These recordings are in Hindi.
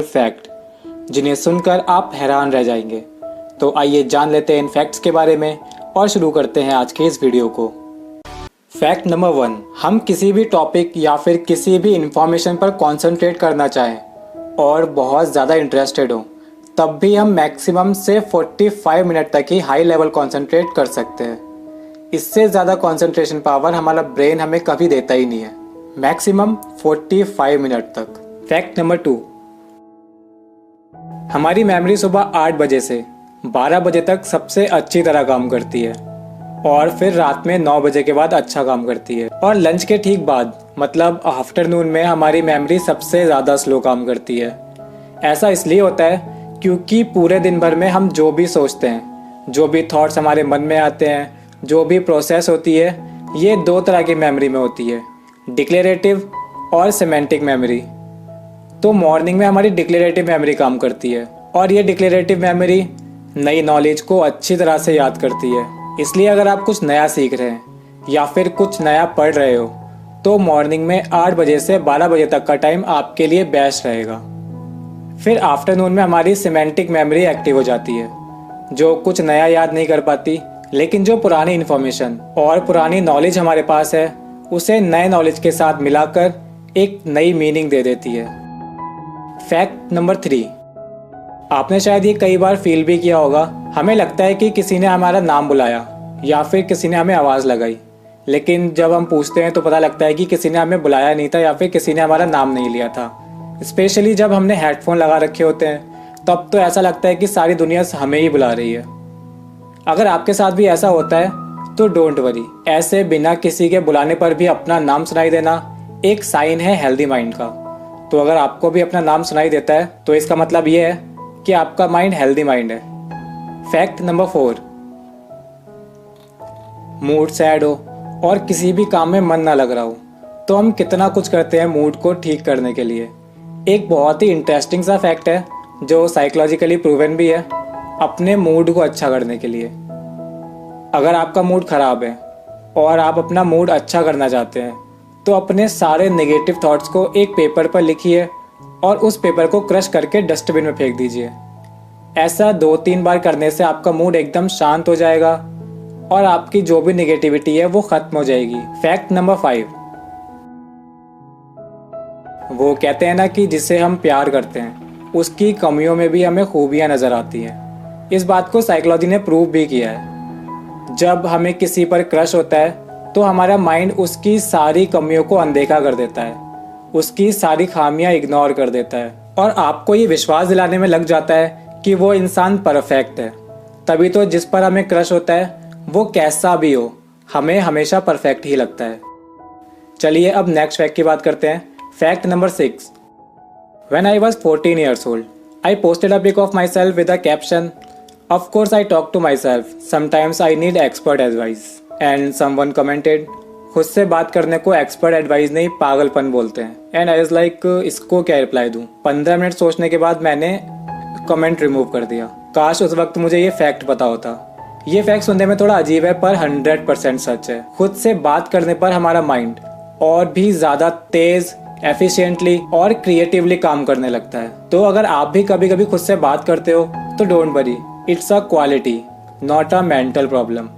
फैक्ट जिन्हें सुनकर आप हैरान रह जाएंगे। तो आइए जान लेते हैं इन फैक्ट्स के बारे में और शुरू करते हैं आज के इस वीडियो को। फैक्ट नंबर 1, हम किसी भी टॉपिक या फिर किसी भी इंफॉर्मेशन पर कंसंट्रेट करना चाहें और बहुत ज़्यादा इंटरेस्टेड हो, तब भी हम मैक्सिमम से 45 मिनट तक ही हाई लेवल कंसंट्रेट कर सकते हैं। इससे ज़्यादा कंसंट्रेशन पावर हमारा ब्रेन हमें कभी देता ही नहीं है, मैक्सिमम 45 मिनट तक। फैक्ट नंबर 2, हमारी मेमोरी सुबह 8 बजे से 12 बजे तक सबसे अच्छी तरह काम करती है और फिर रात में 9 बजे के बाद अच्छा काम करती है, और लंच के ठीक बाद मतलब आफ्टरनून में हमारी मेमोरी सबसे ज़्यादा स्लो काम करती है। ऐसा इसलिए होता है क्योंकि पूरे दिन भर में हम जो भी सोचते हैं, जो भी थॉट्स हमारे मन में आते हैं, जो भी प्रोसेस होती है, ये 2 तरह की मेमोरी में होती है, डिक्लेरेटिव और सिमेंटिक मेमोरी। तो मॉर्निंग में हमारी डिक्लेरेटिव मेमोरी काम करती है और ये डिक्लेरेटिव मेमोरी नई नॉलेज को अच्छी तरह से याद करती है। इसलिए अगर आप कुछ नया सीख रहे हैं या फिर कुछ नया पढ़ रहे हो तो मॉर्निंग में 8 बजे से 12 बजे तक का टाइम आपके लिए बेस्ट रहेगा। फिर आफ्टरनून में हमारी सिमेंटिक मेमोरी एक्टिव हो जाती है, जो कुछ नया याद नहीं कर पाती, लेकिन जो पुरानी इन्फॉर्मेशन और पुरानी नॉलेज हमारे पास है उसे नए नॉलेज के साथ मिलाकर एक नई मीनिंग दे देती है। फैक्ट नंबर 3, आपने शायद ये कई बार फील भी किया होगा। हमें लगता है कि किसी ने हमारा नाम बुलाया या फिर किसी ने हमें आवाज़ लगाई, लेकिन जब हम पूछते हैं तो पता लगता है कि किसी ने हमें बुलाया नहीं था या फिर किसी ने हमारा नाम नहीं लिया था। स्पेशली जब हमने हेडफोन लगा रखे होते हैं तब तो ऐसा लगता है कि सारी दुनिया हमें ही बुला रही है। अगर आपके साथ भी ऐसा होता है तो डोंट वरी, ऐसे बिना किसी के बुलाने पर भी अपना नाम सुनाई देना एक साइन है हेल्दी माइंड का। तो अगर आपको भी अपना नाम सुनाई देता है तो इसका मतलब ये है कि आपका माइंड हेल्दी माइंड है। फैक्ट नंबर 4, मूड सैड हो और किसी भी काम में मन ना लग रहा हो तो हम कितना कुछ करते हैं मूड को ठीक करने के लिए। एक बहुत ही इंटरेस्टिंग सा फैक्ट है जो साइकोलॉजिकली प्रूवन भी है अपने मूड को अच्छा करने के लिए। अगर आपका मूड खराब है और आप अपना मूड अच्छा करना चाहते हैं तो अपने सारे नेगेटिव थॉट्स को एक पेपर पर लिखिए और उस पेपर को क्रश करके डस्टबिन में फेंक दीजिए। ऐसा 2-3 बार करने से आपका मूड एकदम शांत हो जाएगा और आपकी जो भी नेगेटिविटी है वो खत्म हो जाएगी। फैक्ट नंबर 5, वो कहते हैं ना कि जिसे हम प्यार करते हैं उसकी कमियों में भी हमें खूबियां नजर आती हैं। इस बात को साइकोलॉजी ने प्रूव भी किया है। जब हमें किसी पर क्रश होता है तो हमारा माइंड उसकी सारी कमियों को अनदेखा कर देता है, उसकी सारी खामियां इग्नोर कर देता है और आपको ये विश्वास दिलाने में लग जाता है कि वो इंसान परफेक्ट है। तभी तो जिस पर हमें क्रश होता है वो कैसा भी हो हमें हमेशा परफेक्ट ही लगता है। चलिए अब नेक्स्ट फैक्ट की बात करते हैं। Fact number 6, When I was 14 years old, I posted a pic of myself with a caption, "Of course I talk to myself. Sometimes I need expert advice." And someone commented, खुद से बात करने को एक्सपर्ट एडवाइस नहीं पागलपन बोलते हैं। एंड आई वाज लाइक इसको क्या रिप्लाई दूं। 15 मिनट सोचने के बाद मैंने कमेंट रिमूव कर दिया। काश उस वक्त मुझे ये फैक्ट पता होता। ये फैक्ट सुनने में थोड़ा अजीब है पर 100% सच है। खुद से बात करने पर हमारा माइंड और भी ज्यादा तेज, एफिशिएंटली और क्रिएटिवली काम करने लगता है। तो अगर आप भी कभी कभी खुद से बात करते हो तो don't worry, it's a quality not a mental problem.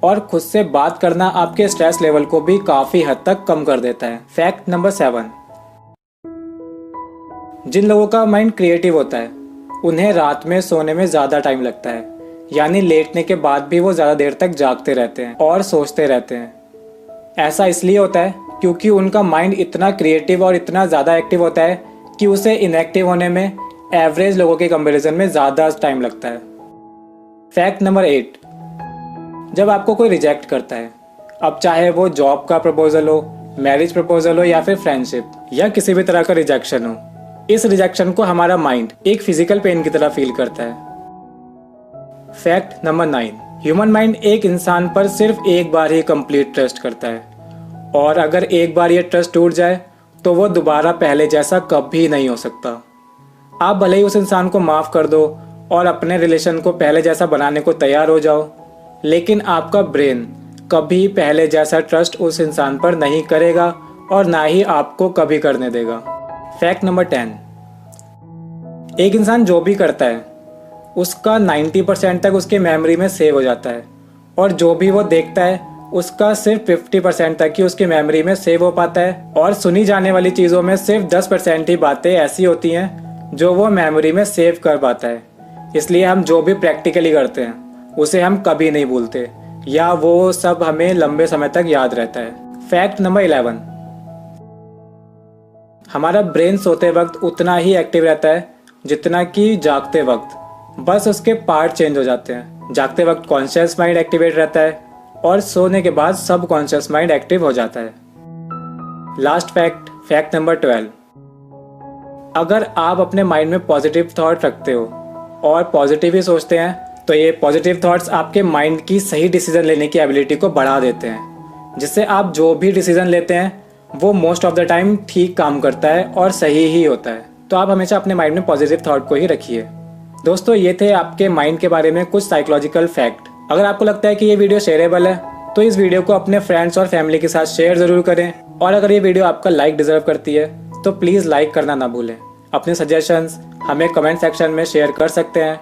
और खुद से बात करना आपके स्ट्रेस लेवल को भी काफी हद तक कम कर देता है। फैक्ट नंबर 7, जिन लोगों का माइंड क्रिएटिव होता है उन्हें रात में सोने में ज्यादा टाइम लगता है, यानी लेटने के बाद भी वो ज्यादा देर तक जागते रहते हैं और सोचते रहते हैं। ऐसा इसलिए होता है क्योंकि उनका माइंड इतना क्रिएटिव और इतना ज़्यादा एक्टिव होता है कि उसे इनएक्टिव होने में एवरेज लोगों के कंपैरिजन में ज़्यादा टाइम लगता है। फैक्ट नंबर 8, जब आपको कोई रिजेक्ट करता है, अब चाहे वो जॉब का प्रपोजल हो, मैरिज प्रपोजल हो या फिर फ्रेंडशिप या किसी भी तरह का रिजेक्शन हो, इस रिजेक्शन को हमारा माइंड एक फिजिकल पेन की तरह फील करता है। फैक्ट नंबर 9, ह्यूमन माइंड एक इंसान पर सिर्फ एक बार ही कंप्लीट ट्रस्ट करता है और अगर एक बार ये ट्रस्ट टूट जाए तो वो दोबारा पहले जैसा कभी नहीं हो सकता। आप भले ही उस इंसान को माफ़ कर दो और अपने रिलेशन को पहले जैसा बनाने को तैयार हो जाओ, लेकिन आपका ब्रेन कभी पहले जैसा ट्रस्ट उस इंसान पर नहीं करेगा और ना ही आपको कभी करने देगा। फैक्ट नंबर 10, एक इंसान जो भी करता है उसका 90% तक उसके मेमोरी में सेव हो जाता है, और जो भी वो देखता है उसका सिर्फ 50% तक ही उसकी मेमोरी में सेव हो पाता है। और सुनी जाने वाली चीज़ों में सिर्फ 10% ही बातें ऐसी होती हैं जो वो मेमोरी में सेव कर पाता है। इसलिए हम जो भी प्रैक्टिकली करते हैं उसे हम कभी नहीं भूलते, या वो सब हमें लंबे समय तक याद रहता है। फैक्ट नंबर 11, हमारा ब्रेन सोते वक्त उतना ही एक्टिव रहता है जितना कि जागते वक्त, बस उसके पार्ट चेंज हो जाते हैं। जागते वक्त कॉन्शियस माइंड एक्टिवेट रहता है और सोने के बाद सब कॉन्शियस माइंड एक्टिव हो जाता है। लास्ट फैक्ट, फैक्ट नंबर 12, अगर आप अपने माइंड में पॉजिटिव थॉट रखते हो और पॉजिटिव ही सोचते हैं तो ये पॉजिटिव थॉट्स आपके माइंड की सही डिसीजन लेने की एबिलिटी को बढ़ा देते हैं, जिससे आप जो भी डिसीजन लेते हैं वो मोस्ट ऑफ द टाइम ठीक काम करता है और सही ही होता है। तो आप हमेशा अपने माइंड में पॉजिटिव थॉट को ही रखिए। दोस्तों, ये थे आपके माइंड के बारे में कुछ साइकोलॉजिकल फैक्ट। अगर आपको लगता है कि ये वीडियो शेयरेबल है तो इस वीडियो को अपने फ्रेंड्स और फैमिली के साथ शेयर ज़रूर करें, और अगर ये वीडियो आपका लाइक डिजर्व करती है तो प्लीज़ लाइक करना ना भूलें। अपने सजेशंस हमें कमेंट सेक्शन में शेयर कर सकते हैं।